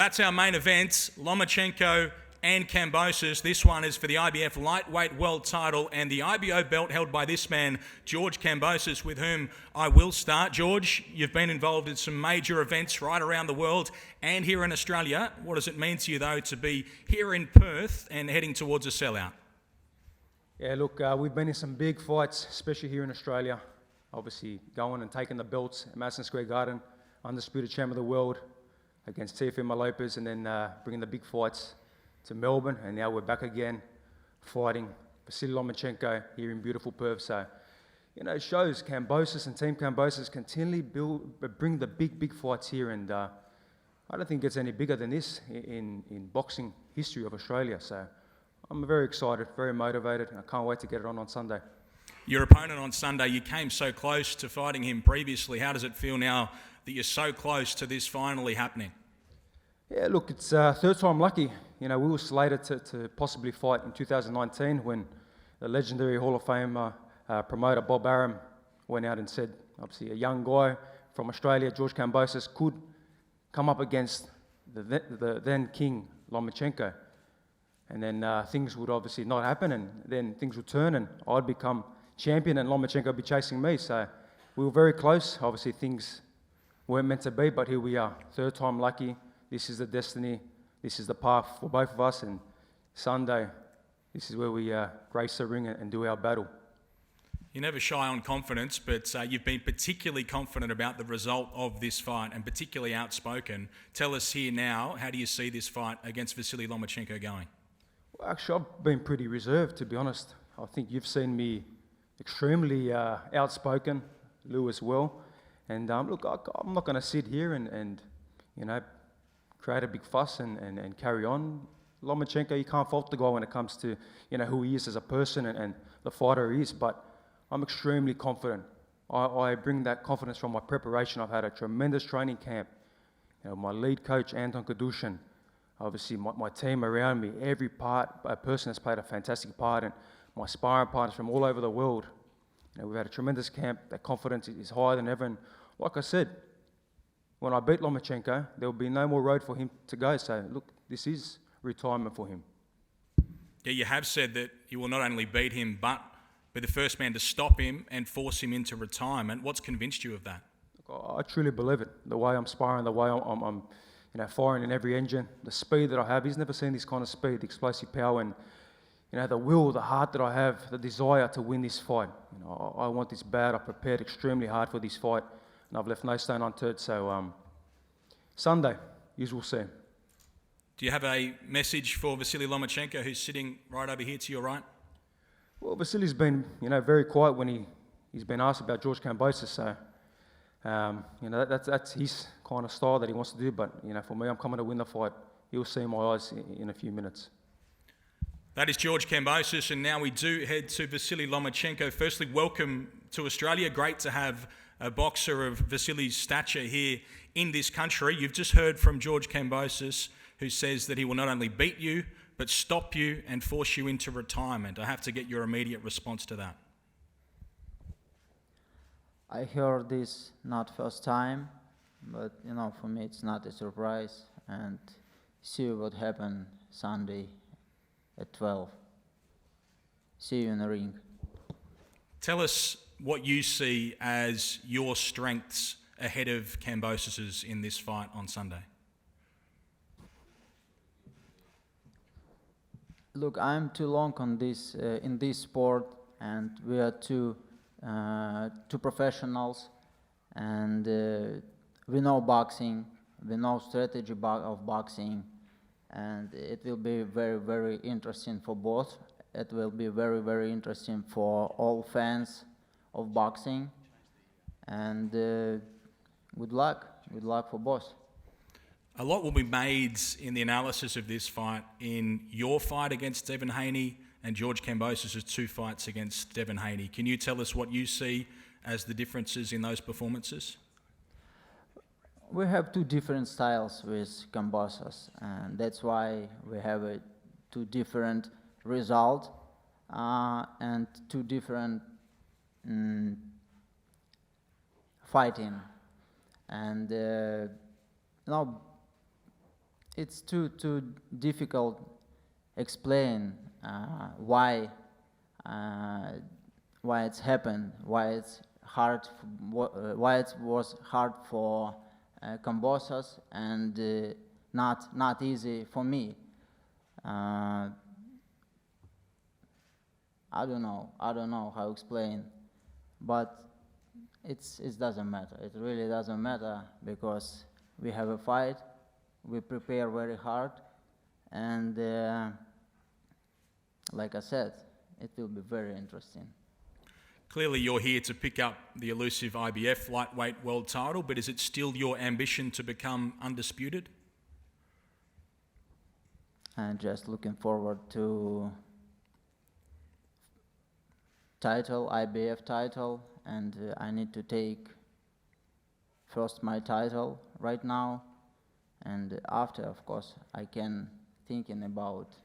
That's our main events, Lomachenko and Kambosos. This one is for the IBF lightweight world title and the IBO belt held by this man, George Kambosos, with whom I will start. George, you've been involved in some major events right around the world and here in Australia. What does it mean to you, though, to be here in Perth and heading towards a sellout? Yeah, look, we've been in some big fights, especially here in Australia. Obviously, going and taking the belts at Madison Square Garden, undisputed champ of the world against Teofimo Lopez, and then bringing the big fights to Melbourne, and now we're back again fighting Vasiliy Lomachenko here in beautiful Perth. So, you know, it shows Kambosos and Team Kambosos continually bring the big fights here, and I don't think it gets any bigger than this in boxing history of Australia. So I'm very excited, very motivated, and I can't wait to get it on Sunday. Your opponent on Sunday, you came so close to fighting him previously. How does it feel now that you're so close to this finally happening? Yeah, look, it's third time lucky. You know, we were slated to possibly fight in 2019 when the legendary Hall of Famer promoter Bob Arum went out and said, obviously, a young guy from Australia, George Kambosos, could come up against the then king Lomachenko. And then things would obviously not happen, and then things would turn, and I'd become champion, and Lomachenko would be chasing me. So we were very close. Obviously, things weren't meant to be, but here we are. Third time lucky. This is the destiny. This is the path for both of us. And Sunday, this is where we grace the ring and do our battle. You're never shy on confidence, but you've been particularly confident about the result of this fight and particularly outspoken. Tell us here now, how do you see this fight against Vasiliy Lomachenko going? Well, actually, I've been pretty reserved, to be honest. I think you've seen me extremely outspoken, Lou as well. And look, I'm not going to sit here and you know, create a big fuss and carry on. Lomachenko, you can't fault the guy when it comes to, you know, who he is as a person and the fighter he is, but I'm extremely confident. I bring that confidence from my preparation. I've had a tremendous training camp. You know, my lead coach, Anton Kadushin, obviously my team around me, every person has played a fantastic part, and my sparring partners from all over the world. You know, we've had a tremendous camp. That confidence is higher than ever, and like I said, when I beat Lomachenko, there will be no more road for him to go. So, look, this is retirement for him. Yeah, you have said that you will not only beat him, but be the first man to stop him and force him into retirement. What's convinced you of that? Look, I truly believe it. The way I'm sparring, the way I'm you know, firing in every engine, the speed that I have. He's never seen this kind of speed, the explosive power, and you know, the will, the heart that I have, the desire to win this fight. You know, I want this bad. I prepared extremely hard for this fight, and I've left no stone unturned. So Sunday, you will see. Do you have a message for Vasiliy Lomachenko, who's sitting right over here to your right? Well, Vasily's been, you know, very quiet when he's been asked about George Kambosos. So you know, that's his kind of style that he wants to do. But you know, for me, I'm coming to win the fight. You'll see in my eyes in a few minutes. That is George Kambosos, and now we do head to Vasiliy Lomachenko. Firstly, welcome to Australia. Great to have a boxer of Vasily's stature here in this country. You've just heard from George Kambosos, who says that he will not only beat you, but stop you and force you into retirement. I have to get your immediate response to that. I heard this not first time, but you know, for me it's not a surprise, and see what happened Sunday at 12. See you in the ring. Tell us what you see as your strengths ahead of Kambosos's in this fight on Sunday. Look, I'm too long on this in this sport, and we are two professionals, and we know boxing, we know strategy of boxing, and it will be very, very interesting for both. It will be very, very interesting for all fans of boxing, and good luck for both. A lot will be made in the analysis of this fight in your fight against Devin Haney and George Kambosos' two fights against Devin Haney. Can you tell us what you see as the differences in those performances? We have two different styles with Kambosos, and that's why we have two different results and two different fighting. And now, it's too difficult explain why it's happened, why it's hard, why it was hard for Kambosos and not easy for me. I don't know how to explain, but it doesn't matter. It really doesn't matter because we have a fight, we prepare very hard, and like I said, it will be very interesting. Clearly you're here to pick up the elusive IBF lightweight world title, but is it still your ambition to become undisputed? I'm just looking forward to title, IBF title, and I need to take first my title right now, and after, of course, I can thinking about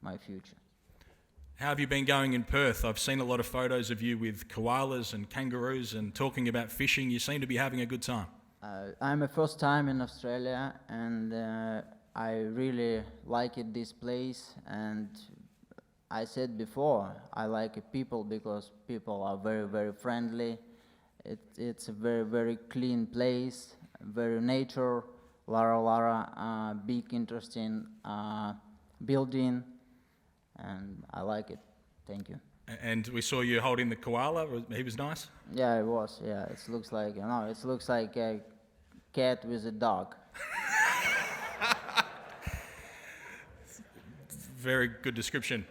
my future. How have you been going in Perth? I've seen a lot of photos of you with koalas and kangaroos and talking about fishing. You seem to be having a good time. I'm a first time in Australia, and I really like it, this place, and I said before, I like people because people are very, very friendly. It's a very, very clean place, very nature, big interesting building, and I like it. Thank you. And we saw you holding the koala. He was nice? Yeah, it was. Yeah, it looks like, it looks like a cat with a dog. Very good description.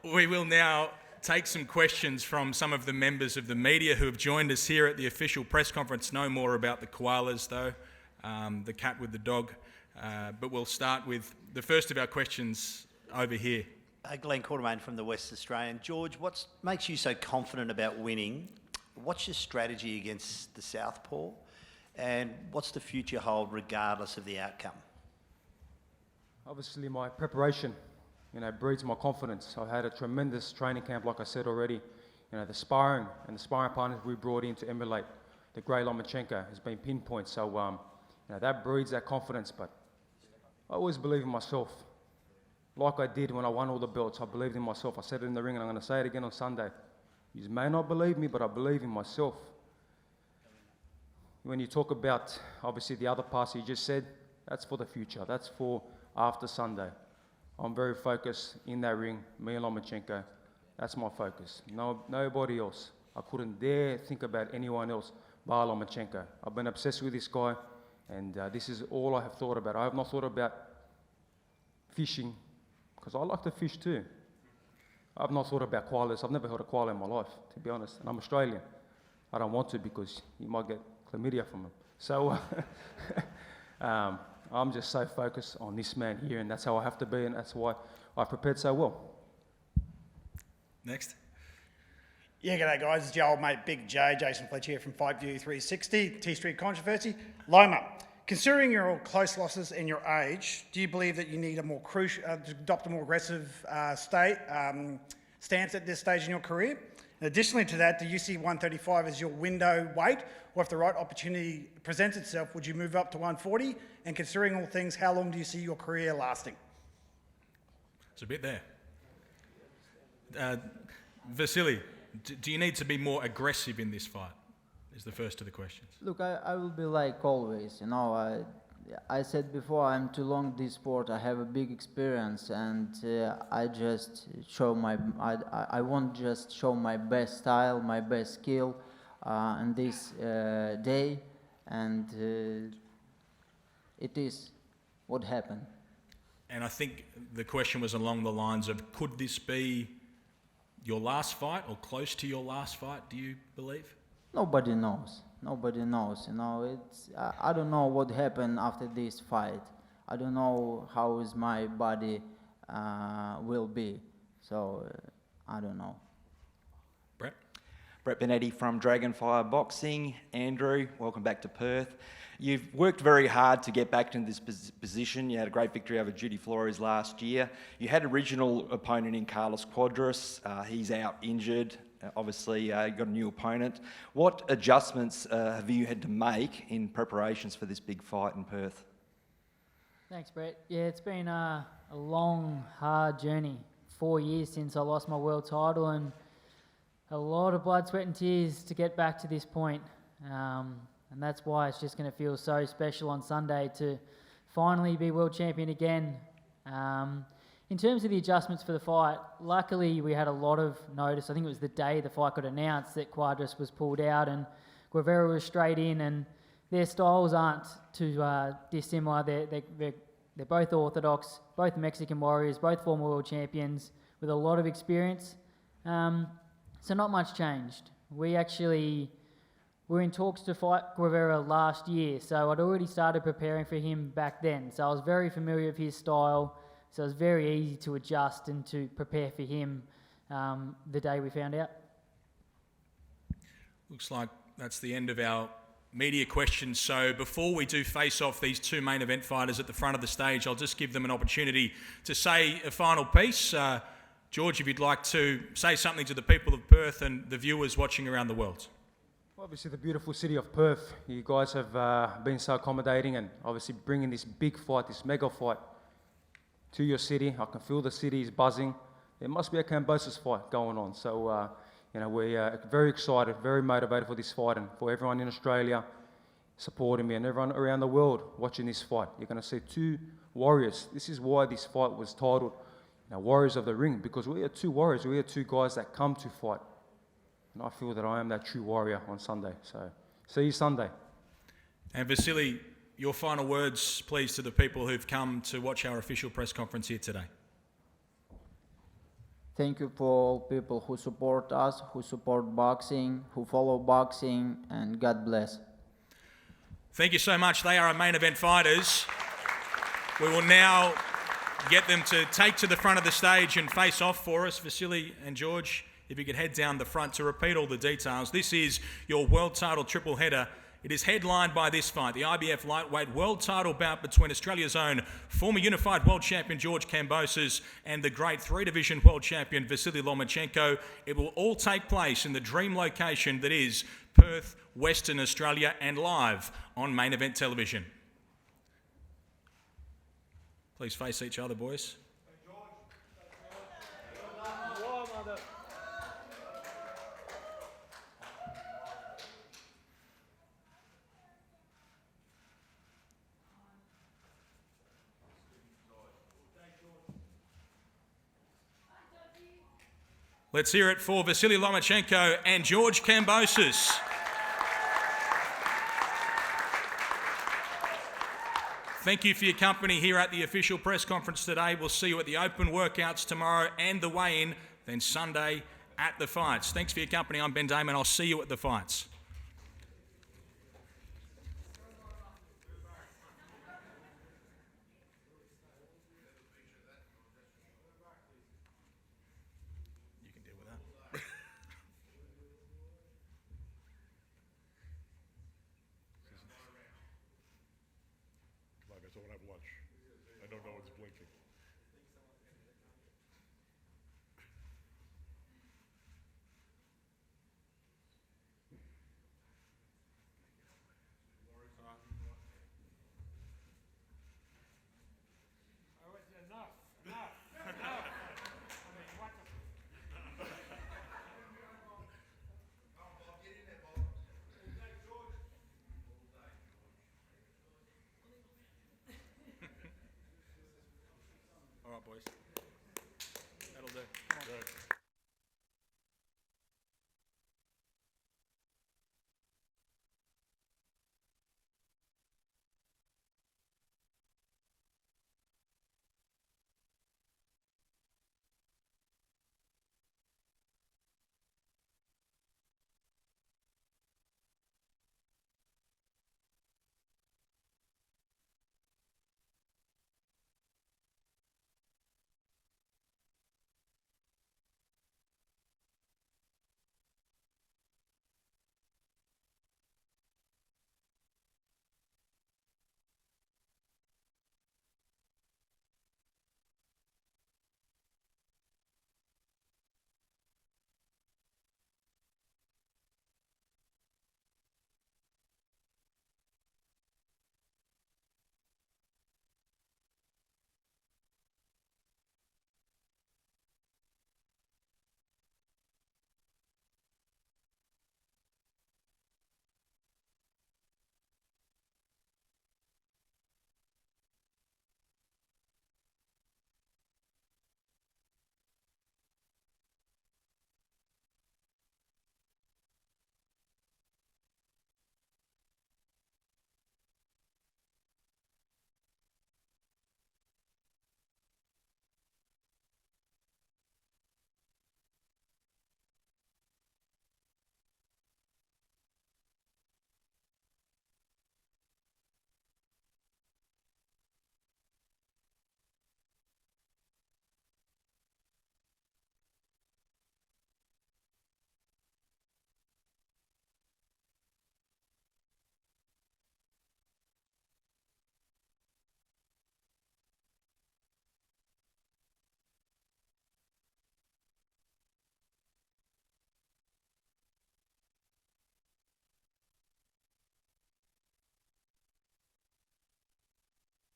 We will now take some questions from some of the members of the media who have joined us here at the official press conference. No more about the koalas, though, the cat with the dog. But we'll start with the first of our questions over here. Glenn Quartermain from the West Australian. George, what makes you so confident about winning? What's your strategy against the Southpaw? And what's the future hold regardless of the outcome? Obviously, my preparation, breeds my confidence. I had a tremendous training camp, like I said already. The sparring and the sparring partners we brought in to emulate the great Lomachenko has been pinpoint. So, that breeds that confidence. But I always believe in myself. Like I did when I won all the belts, I believed in myself. I said it in the ring, and I'm going to say it again on Sunday. You may not believe me, but I believe in myself. When you talk about, obviously, the other parts you just said, that's for the future. That's for after Sunday. I'm very focused in that ring, me and Lomachenko. That's my focus. Nobody else. I couldn't dare think about anyone else bar Lomachenko. I've been obsessed with this guy, and this is all I have thought about. I have not thought about fishing, because I like to fish too. I've not thought about koalas. I've never held a koala in my life, to be honest, and I'm Australian. I don't want to because you might get chlamydia from them. So I'm just so focused on this man here, and that's how I have to be, and that's why I prepared so well. Next. Yeah, g'day guys, it's your old mate Big J, Jason Fletcher here from Fight View 360, T Street Controversy. Loma, considering your close losses and your age, do you believe that you need a more crucial, to adopt a more aggressive stance at this stage in your career? And additionally to that, do you see 135 as your window weight, or if the right opportunity presents itself, would you move up to 140? And considering all things, how long do you see your career lasting? It's a bit there. Vasiliy, do you need to be more aggressive in this fight? Is the first of the questions. Look, I will be like always, I said before, I'm too long this sport. I have a big experience, and I won't just show my best style, my best skill in this day, and it is what happened. And I think the question was along the lines of, could this be your last fight or close to your last fight, do you believe? Nobody knows. I don't know what happened after this fight. I don't know how is my body will be. So I don't know. Brett Benetti from Dragonfire Boxing. Andrew, welcome back to Perth. You've worked very hard to get back into this position. You had a great victory over Judy Flores last year. You had original opponent in Carlos Quadras. He's out injured. Obviously, you got a new opponent. What adjustments have you had to make in preparations for this big fight in Perth? Thanks, Brett. Yeah, it's been a long, hard journey. 4 years since I lost my world title, and a lot of blood, sweat and tears to get back to this point. And that's why it's just going to feel so special on Sunday to finally be world champion again. In terms of the adjustments for the fight, luckily we had a lot of notice. I think it was the day the fight got announced that Quadras was pulled out and Guevara was straight in, and their styles aren't too dissimilar. They're both orthodox, both Mexican warriors, both former world champions with a lot of experience. So not much changed. We actually were in talks to fight Guevara last year, so I'd already started preparing for him back then. So I was very familiar with his style, so it was very easy to adjust and to prepare for him the day we found out. Looks like that's the end of our media questions. So before we do face off these two main event fighters at the front of the stage, I'll just give them an opportunity to say a final piece. George, if you'd like to say something to the people of Perth and the viewers watching around the world. Obviously, the beautiful city of Perth. You guys have been so accommodating and obviously bringing this big fight, this mega fight, to your city. I can feel the city is buzzing. There must be a Kambosos fight going on. So, we're very excited, very motivated for this fight, and for everyone in Australia supporting me and everyone around the world watching this fight. You're going to see two warriors. This is why this fight was titled Warriors of the Ring, because we are two warriors. We are two guys that come to fight. And I feel that I am that true warrior on Sunday. So, see you Sunday. And Vasiliy, your final words, please, to the people who've come to watch our official press conference here today. Thank you for all people who support us, who support boxing, who follow boxing, and God bless. Thank you so much. They are our main event fighters. We will now get them to take to the front of the stage and face off for us. Vasiliy and George, if you could head down the front to repeat all the details. This is your world title triple header. It is headlined by this fight, the IBF lightweight world title bout between Australia's own former unified world champion George Kambosos and the great three-division world champion Vasiliy Lomachenko. It will all take place in the dream location that is Perth, Western Australia, and live on Main Event Television. Please face each other, boys. Let's hear it for Vasiliy Lomachenko and George Kambosos. Thank you for your company here at the official press conference today. We'll see you at the open workouts tomorrow and the weigh-in, then Sunday at the fights. Thanks for your company. I'm Ben Damon. I'll see you at the fights. I don't have lunch. I don't know it's blinking.